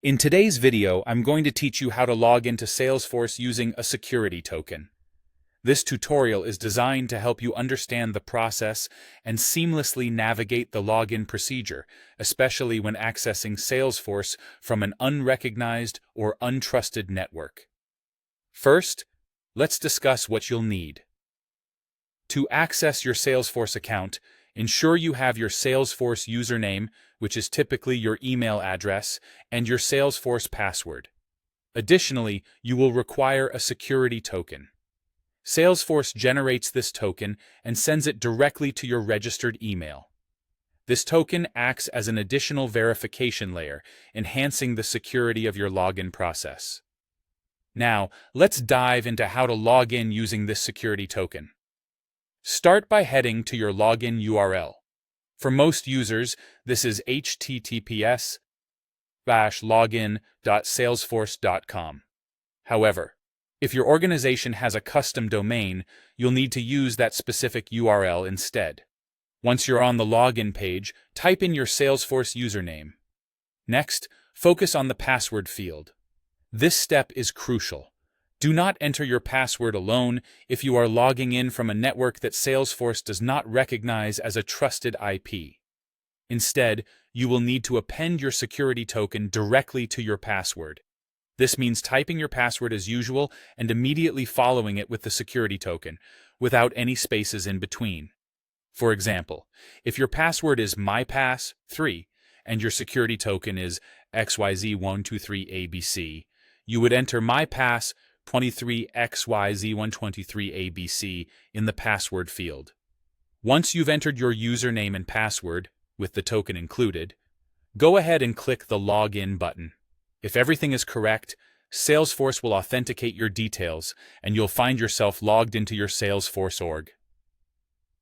In today's video, I'm going to teach you how to log into Salesforce using a security token. This tutorial is designed to help you understand the process and seamlessly navigate the login procedure, especially when accessing Salesforce from an unrecognized or untrusted network. First, let's discuss what you'll need. To access your Salesforce account, ensure you have your Salesforce username, which is typically your email address, and your Salesforce password. Additionally, you will require a security token. Salesforce generates this token and sends it directly to your registered email. This token acts as an additional verification layer, enhancing the security of your login process. Now, let's dive into how to log in using this security token. Start by heading to your login URL. For most users, this is https://login.salesforce.com. However, if your organization has a custom domain, you'll need to use that specific URL instead. Once you're on the login page, type in your Salesforce username. Next, focus on the password field. This step is crucial. Do not enter your password alone if you are logging in from a network that Salesforce does not recognize as a trusted IP. Instead, you will need to append your security token directly to your password. This means typing your password as usual and immediately following it with the security token, without any spaces in between. For example, if your password is mypass3 and your security token is XYZ123ABC, you would enter mypass23XYZ123ABC in the password field. Once you've entered your username and password, with the token included, go ahead and click the Login button. If everything is correct, Salesforce will authenticate your details, and you'll find yourself logged into your Salesforce org.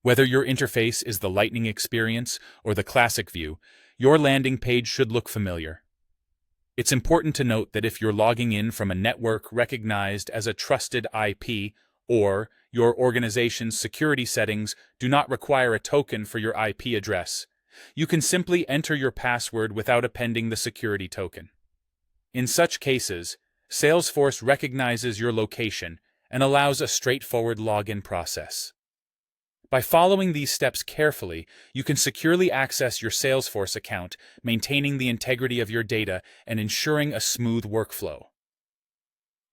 Whether your interface is the Lightning experience or the classic view, your landing page should look familiar. It's important to note that if you're logging in from a network recognized as a trusted IP, or your organization's security settings do not require a token for your IP address, you can simply enter your password without appending the security token. In such cases, Salesforce recognizes your location and allows a straightforward login process. By following these steps carefully, you can securely access your Salesforce account, maintaining the integrity of your data and ensuring a smooth workflow.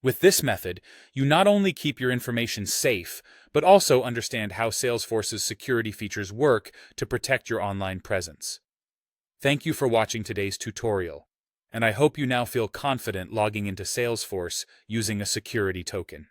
With this method, you not only keep your information safe, but also understand how Salesforce's security features work to protect your online presence. Thank you for watching today's tutorial, and I hope you now feel confident logging into Salesforce using a security token.